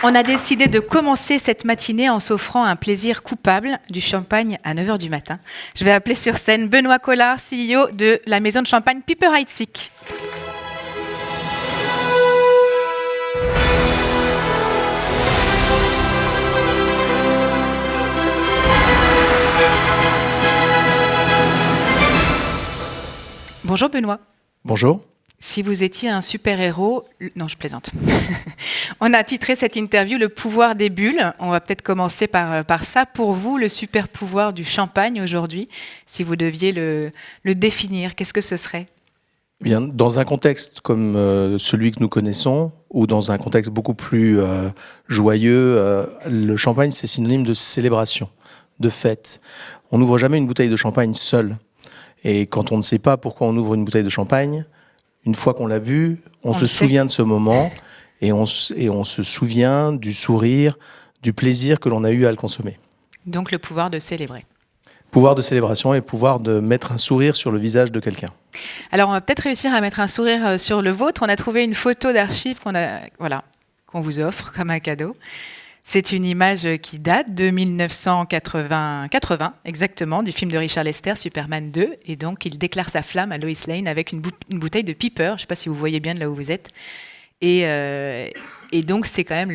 On a décidé de commencer cette matinée en s'offrant un plaisir coupable, du champagne à 9h du matin. Je vais appeler sur scène Benoît Collard, CEO de la maison de champagne Piper Heidsieck. Bonjour Benoît. Bonjour. Si vous étiez un super-héros... Non, je plaisante. On a titré cette interview « Le pouvoir des bulles ». On va peut-être commencer par ça. Pour vous, le super-pouvoir du champagne aujourd'hui, si vous deviez le définir, qu'est-ce que ce serait ? Bien, dans un contexte comme celui que nous connaissons, ou dans un contexte beaucoup plus joyeux, le champagne, c'est synonyme de célébration, de fête. On n'ouvre jamais une bouteille de champagne seule. Et quand on ne sait pas pourquoi on ouvre une bouteille de champagne, une fois qu'on l'a bu, on se souvient de ce moment et on se souvient du sourire, du plaisir que l'on a eu à le consommer. Donc le pouvoir de célébrer. Pouvoir de célébration et pouvoir de mettre un sourire sur le visage de quelqu'un. Alors on va peut-être réussir à mettre un sourire sur le vôtre. On a trouvé une photo d'archives qu'on vous offre comme un cadeau. C'est une image qui date de 1980 exactement, du film de Richard Lester, Superman 2. Et donc, il déclare sa flamme à Lois Lane avec une bouteille de Piper. Je ne sais pas si vous voyez bien de là où vous êtes. Et donc, c'est quand même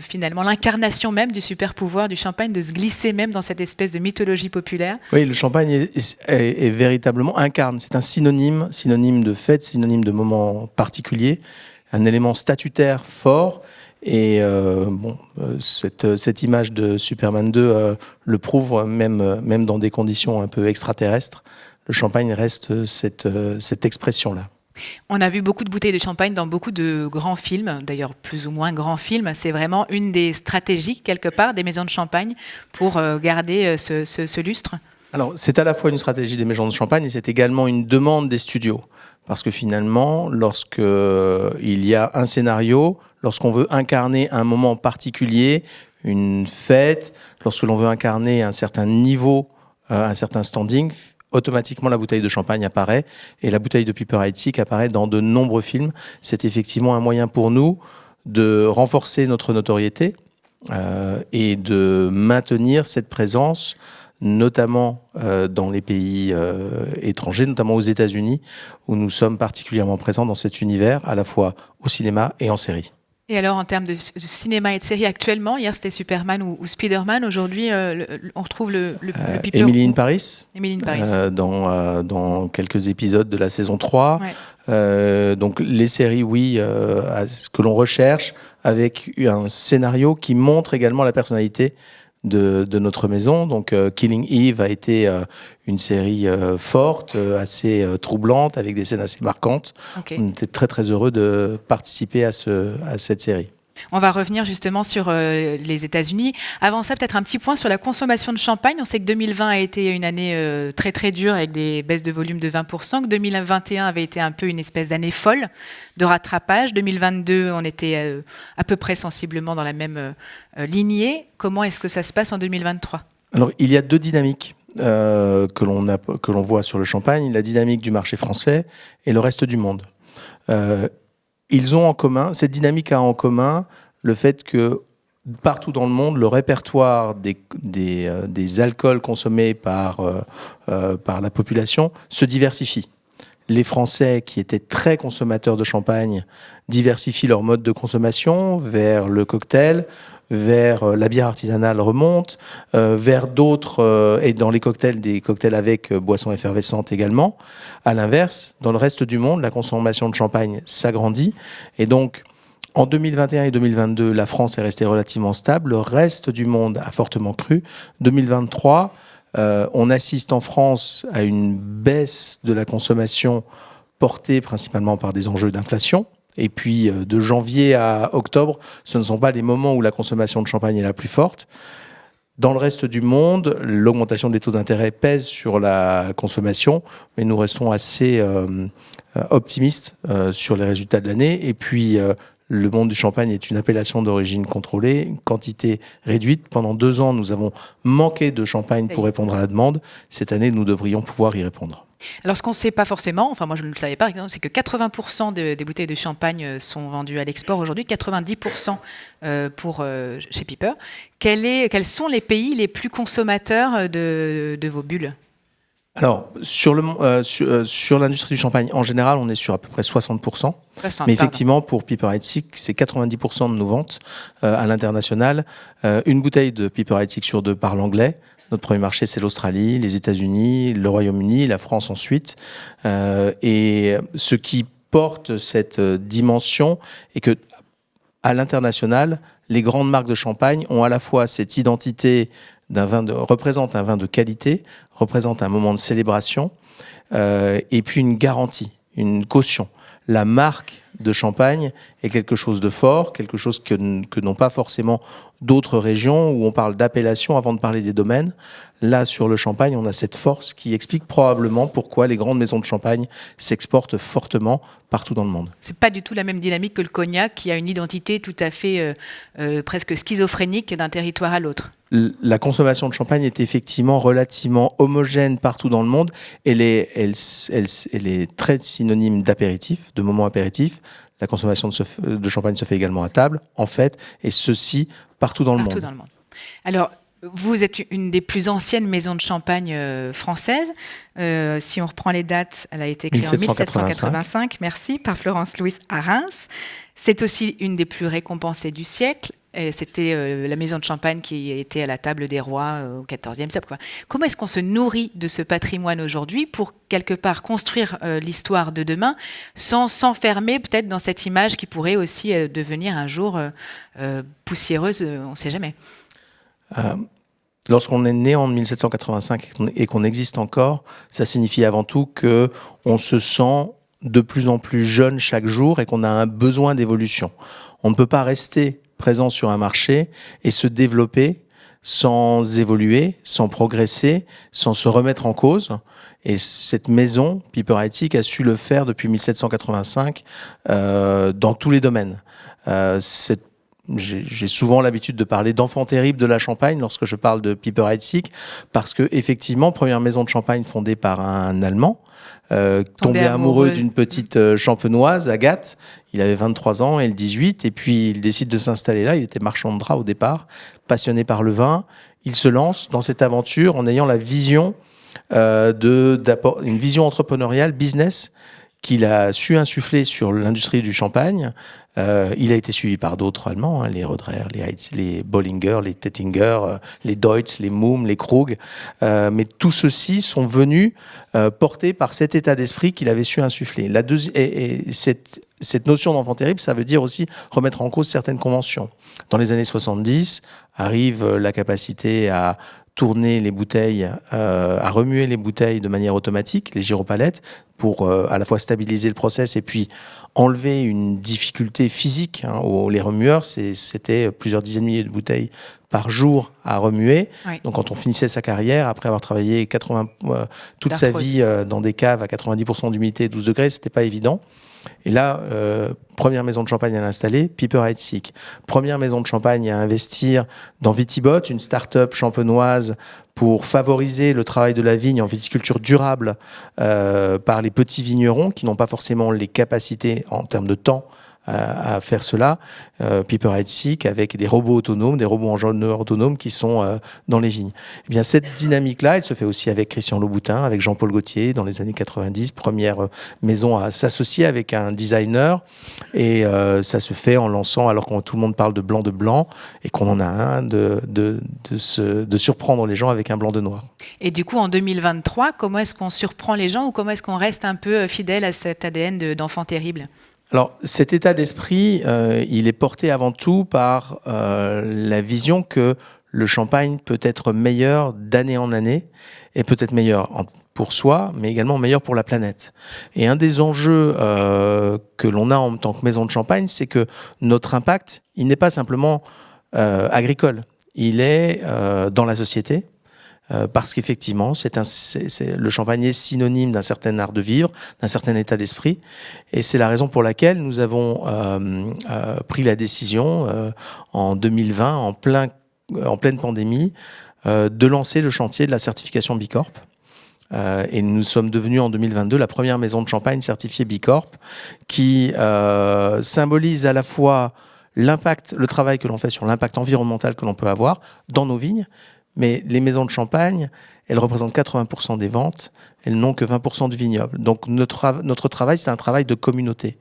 finalement l'incarnation même du super pouvoir du champagne, de se glisser même dans cette espèce de mythologie populaire. Oui, le champagne est véritablement incarne. C'est un synonyme de fête, synonyme de moment particulier, un élément statutaire fort. Et cette image de Superman 2 le prouve, même dans des conditions un peu extraterrestres. Le champagne reste cette expression-là. On a vu beaucoup de bouteilles de champagne dans beaucoup de grands films, d'ailleurs plus ou moins grands films. C'est vraiment une des stratégies, quelque part, des maisons de champagne pour garder ce lustre. Alors, c'est à la fois une stratégie des maisons de champagne et c'est également une demande des studios. Parce que finalement, lorsqu'il y a un scénario, lorsqu'on veut incarner un moment particulier, une fête, lorsque l'on veut incarner un certain niveau, un certain standing, automatiquement la bouteille de champagne apparaît et la bouteille de Piper Heidsieck apparaît dans de nombreux films. C'est effectivement un moyen pour nous de renforcer notre notoriété et de maintenir cette présence, notamment dans les pays étrangers, notamment aux États-Unis, où nous sommes particulièrement présents dans cet univers, à la fois au cinéma et en série. Et alors, en termes de cinéma et de série, actuellement, hier c'était Superman ou Spider-Man, aujourd'hui on retrouve le Piper. Emily in Paris, dans quelques épisodes de la saison 3. Ouais. Donc les séries, oui, ce que l'on recherche, avec un scénario qui montre également la personnalité de notre maison. Donc Killing Eve a été une série forte, assez troublante, avec des scènes assez marquantes. Okay. On était très très heureux de participer à cette série. On va revenir justement sur les États-Unis. Avant ça, peut-être un petit point sur la consommation de champagne. On sait que 2020 a été une année très très dure avec des baisses de volume de 20%, que 2021 avait été un peu une espèce d'année folle de rattrapage. 2022, on était à peu près sensiblement dans la même lignée. Comment est-ce que ça se passe en 2023 ? Alors, il y a deux dynamiques que l'on voit sur le champagne, la dynamique du marché français et le reste du monde. Ils ont en commun, cette dynamique a en commun le fait que partout dans le monde, le répertoire des alcools consommés par la population se diversifie. Les Français, qui étaient très consommateurs de champagne, diversifient leur mode de consommation vers le cocktail, vers la bière artisanale remonte, vers d'autres, et dans les cocktails, des cocktails avec boissons effervescentes également. À l'inverse, dans le reste du monde, la consommation de champagne s'agrandit. Et donc, en 2021 et 2022, la France est restée relativement stable. Le reste du monde a fortement cru. 2023, on assiste en France à une baisse de la consommation portée principalement par des enjeux d'inflation. Et puis, de janvier à octobre, ce ne sont pas les moments où la consommation de champagne est la plus forte. Dans le reste du monde, l'augmentation des taux d'intérêt pèse sur la consommation, mais nous restons assez optimistes sur les résultats de l'année. Et puis, le monde du champagne est une appellation d'origine contrôlée, une quantité réduite. Pendant 2 ans, nous avons manqué de champagne pour répondre à la demande. Cette année, nous devrions pouvoir y répondre. Alors, ce qu'on ne sait pas forcément, enfin moi je ne le savais pas, c'est que 80% des bouteilles de champagne sont vendues à l'export aujourd'hui, 90% chez Piper. Quels sont les pays les plus consommateurs de vos bulles? Alors, sur l'industrie du champagne, en général, on est sur à peu près 60%. 60, Mais effectivement, pour Piper Heidsieck, c'est 90% de nos ventes à l'international. Une bouteille de Piper Heidsieck sur deux parle anglais. Notre premier marché, c'est l'Australie, les États-Unis, le Royaume-Uni, la France ensuite. Et ce qui porte cette dimension est que, à l'international, les grandes marques de champagne ont à la fois cette identité représente un vin de qualité, représente un moment de célébration, et puis une garantie, une caution. La marque de champagne est quelque chose de fort, quelque chose que n'ont pas forcément d'autres régions où on parle d'appellation avant de parler des domaines. Là, sur le champagne, on a cette force qui explique probablement pourquoi les grandes maisons de champagne s'exportent fortement partout dans le monde. C'est pas du tout la même dynamique que le cognac, qui a une identité tout à fait presque schizophrénique d'un territoire à l'autre. La consommation de champagne est effectivement relativement homogène partout dans le monde. Elle est très synonyme d'apéritif, de moment apéritif. La consommation de champagne se fait également à table, en fait, et ceci partout dans le monde. Alors, vous êtes une des plus anciennes maisons de champagne françaises. Si on reprend les dates, elle a été créée en 1785, merci, par Florence Louis à Reims. C'est aussi une des plus récompensées du siècle. Et c'était la maison de champagne qui était à la table des rois au XIVe siècle. Comment est-ce qu'on se nourrit de ce patrimoine aujourd'hui pour quelque part construire l'histoire de demain sans s'enfermer peut-être dans cette image qui pourrait aussi devenir un jour poussiéreuse, on ne sait jamais. Lorsqu'on est né en 1785 et qu'on existe encore, ça signifie avant tout qu'on se sent de plus en plus jeune chaque jour et qu'on a un besoin d'évolution. On ne peut pas rester présent sur un marché et se développer sans évoluer, sans progresser, sans se remettre en cause. Et cette maison, Piper Heidsieck, a su le faire depuis 1785 dans tous les domaines. J'ai souvent l'habitude de parler d'enfant terrible de la Champagne lorsque je parle de Piper Heidsieck, parce que effectivement, première maison de champagne fondée par un Allemand, tombé amoureux d'une petite champenoise, Agathe. Il avait 23 ans, elle 18, et puis il décide de s'installer là. Il était marchand de draps au départ, passionné par le vin. Il se lance dans cette aventure en ayant la vision une vision entrepreneuriale, business, qu'il a su insuffler sur l'industrie du champagne. Il a été suivi par d'autres Allemands, les Roederer, les Bollinger, les Tettinger, les Deutz, les Mumm, les Krug. Mais tous ceux-ci sont venus portés par cet état d'esprit qu'il avait su insuffler. Cette notion d'enfant terrible, ça veut dire aussi remettre en cause certaines conventions. Dans les années 70, arrive la capacité à tourner les bouteilles, à remuer les bouteilles de manière automatique, les gyropalettes, pour à la fois stabiliser le process et puis enlever une difficulté physique. Les remueurs, c'était plusieurs dizaines de milliers de bouteilles par jour à remuer. Oui. Donc quand on finissait sa carrière, après avoir travaillé toute sa vie dans des caves à 90% d'humidité et 12 degrés, c'était pas évident. Et là, première maison de champagne à l'installer, Piper Heidsieck. Première maison de champagne à investir dans Vitibot, une start-up champenoise pour favoriser le travail de la vigne en viticulture durable par les petits vignerons qui n'ont pas forcément les capacités en termes de temps à faire cela. Piper Heidsieck avec des robots autonomes, des robots enjôleurs autonomes qui sont dans les vignes. Eh bien, cette dynamique-là, elle se fait aussi avec Christian Louboutin, avec Jean-Paul Gaultier dans les années 90, première maison à s'associer avec un designer. Et ça se fait en lançant, alors que tout le monde parle de blanc, et qu'on en a un, de surprendre les gens avec un blanc de noir. Et du coup, en 2023, comment est-ce qu'on surprend les gens ou comment est-ce qu'on reste un peu fidèle à cet ADN d'enfant terrible ? Alors, cet état d'esprit, il est porté avant tout par la vision que le champagne peut être meilleur d'année en année, et peut-être meilleur pour soi, mais également meilleur pour la planète. Et un des enjeux que l'on a en tant que maison de champagne, c'est que notre impact, il n'est pas simplement agricole, il est dans la société. Parce qu'effectivement, le champagne est synonyme d'un certain art de vivre, d'un certain état d'esprit. Et c'est la raison pour laquelle nous avons pris la décision en 2020, en pleine pandémie, de lancer le chantier de la certification Bicorp. Et nous sommes devenus en 2022 la première maison de champagne certifiée B Corp, qui symbolise à la fois l'impact, le travail que l'on fait sur l'impact environnemental que l'on peut avoir dans nos vignes. Mais les maisons de champagne, elles représentent 80% des ventes, elles n'ont que 20% du vignoble. Donc notre travail, c'est un travail de communauté.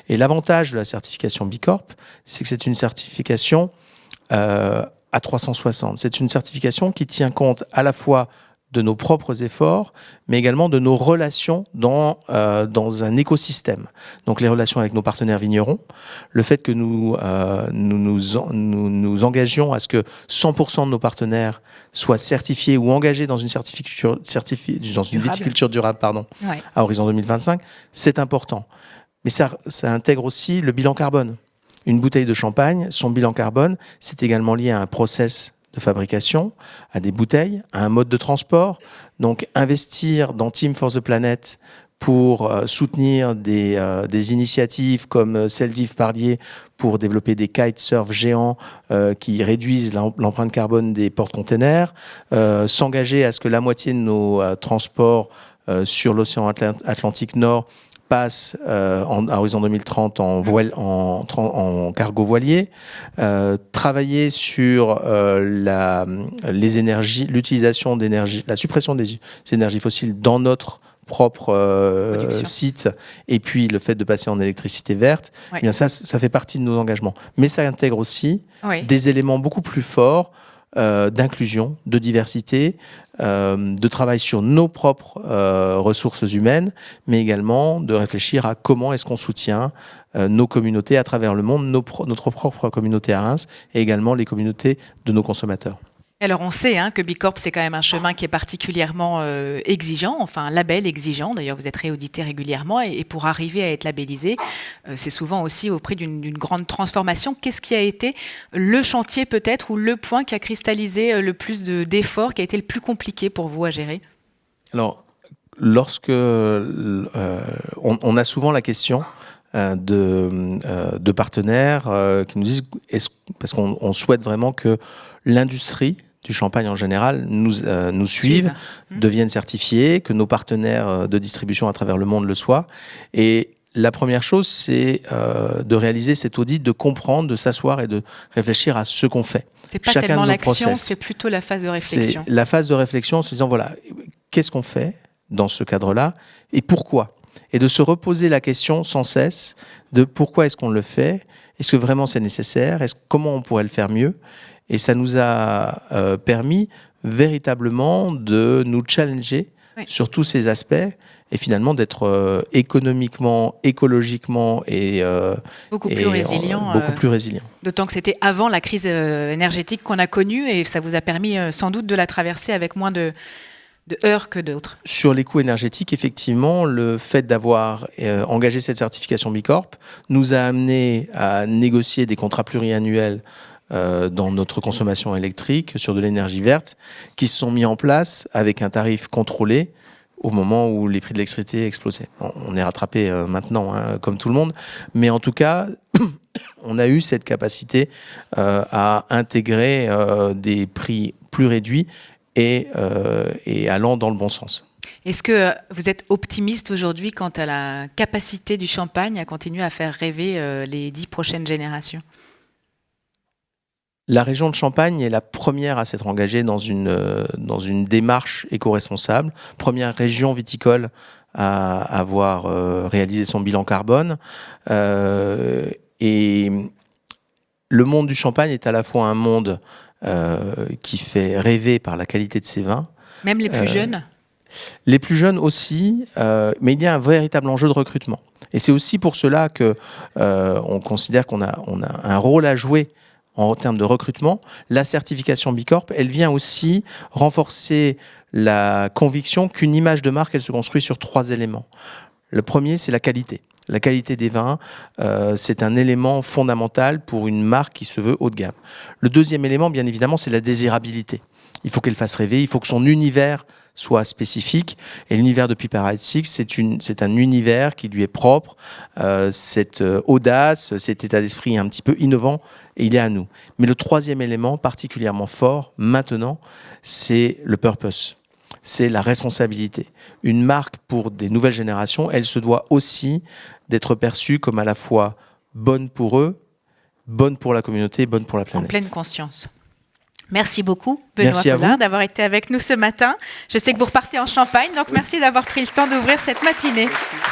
Et l'avantage de la certification B Corp, c'est que c'est une certification à 360. C'est une certification qui tient compte à la fois de nos propres efforts, mais également de nos relations dans un écosystème. Donc les relations avec nos partenaires vignerons, le fait que nous engagions à ce que 100% de nos partenaires soient certifiés ou engagés dans une viticulture durable, Ouais. à horizon 2025, c'est important. Mais ça intègre aussi le bilan carbone. Une bouteille de champagne, son bilan carbone, c'est également lié à un process de fabrication, à des bouteilles, à un mode de transport. Donc, investir dans Team for the Planet pour soutenir des initiatives comme celle d'Yves Parlier pour développer des kitesurf géants qui réduisent l'empreinte carbone des porte-containers, s'engager à ce que la moitié de nos transports sur l'océan Atlantique Nord passe à horizon 2030 en cargo voilier, travailler sur les énergies, l'utilisation d'énergie, la suppression des énergies fossiles dans notre propre site, et puis le fait de passer en électricité verte, Ouais. eh bien ça fait partie de nos engagements. Mais ça intègre aussi des éléments beaucoup plus forts d'inclusion, de diversité, de travail sur nos propres ressources humaines, mais également de réfléchir à comment est-ce qu'on soutient nos communautés à travers le monde, notre propre communauté à Reims, et également les communautés de nos consommateurs. Alors on sait que B Corp, c'est quand même un chemin qui est particulièrement exigeant, enfin un label exigeant. D'ailleurs, vous êtes réaudité régulièrement et pour arriver à être labellisé, c'est souvent aussi au prix d'une grande transformation. Qu'est-ce qui a été le chantier peut-être ou le point qui a cristallisé le plus d'efforts, qui a été le plus compliqué pour vous à gérer ? Alors, lorsque on a souvent la question de partenaires qui nous disent, parce qu'on souhaite vraiment que l'industrie du champagne en général nous suivent, deviennent certifiés, que nos partenaires de distribution à travers le monde le soient. Et la première chose, c'est de réaliser cet audit, de comprendre, de s'asseoir et de réfléchir à ce qu'on fait. C'est pas tellement l'action, c'est plutôt la phase de réflexion. C'est la phase de réflexion en se disant, voilà, qu'est-ce qu'on fait dans ce cadre-là et pourquoi ? Et de se reposer la question sans cesse de pourquoi est-ce qu'on le fait ? Est-ce que vraiment c'est nécessaire ? Comment on pourrait le faire mieux ? Et ça nous a permis véritablement de nous challenger sur tous ces aspects et finalement d'être économiquement, écologiquement et beaucoup plus résilient. D'autant que c'était avant la crise énergétique qu'on a connue et ça vous a permis sans doute de la traverser avec moins de heurts que d'autres. Sur les coûts énergétiques, effectivement, le fait d'avoir engagé cette certification B Corp nous a amené à négocier des contrats pluriannuels dans notre consommation électrique sur de l'énergie verte qui se sont mis en place avec un tarif contrôlé au moment où les prix de l'électricité explosaient. On est rattrapé maintenant, comme tout le monde, mais en tout cas, on a eu cette capacité à intégrer des prix plus réduits et allant dans le bon sens. Est-ce que vous êtes optimiste aujourd'hui quant à la capacité du champagne à continuer à faire rêver les 10 prochaines générations ? La région de Champagne est la première à s'être engagée dans une démarche éco-responsable, première région viticole à avoir réalisé son bilan carbone. Et le monde du champagne est à la fois un monde qui fait rêver par la qualité de ses vins. Même les plus jeunes ? Les plus jeunes aussi, mais il y a un véritable enjeu de recrutement. Et c'est aussi pour cela qu'on considère qu'on a un rôle à jouer en termes de recrutement. La certification B Corp, elle vient aussi renforcer la conviction qu'une image de marque, elle se construit sur 3 éléments. Le premier, c'est la qualité. La qualité des vins, c'est un élément fondamental pour une marque qui se veut haut de gamme. Le deuxième élément, bien évidemment, c'est la désirabilité. Il faut qu'elle fasse rêver, il faut que son univers soit spécifique. Et l'univers de Piperite Six, c'est un univers qui lui est propre, cette audace, cet état d'esprit un petit peu innovant, et il est à nous. Mais le troisième élément, particulièrement fort, maintenant, c'est le purpose. c'est la responsabilité. Une marque pour des nouvelles générations, elle se doit aussi d'être perçue comme à la fois bonne pour eux, bonne pour la communauté, bonne pour la planète. En pleine conscience. Merci beaucoup, Benoît Merci Collin, d'avoir été avec nous ce matin. Je sais que vous repartez en Champagne, donc merci d'avoir pris le temps d'ouvrir cette matinée. Merci.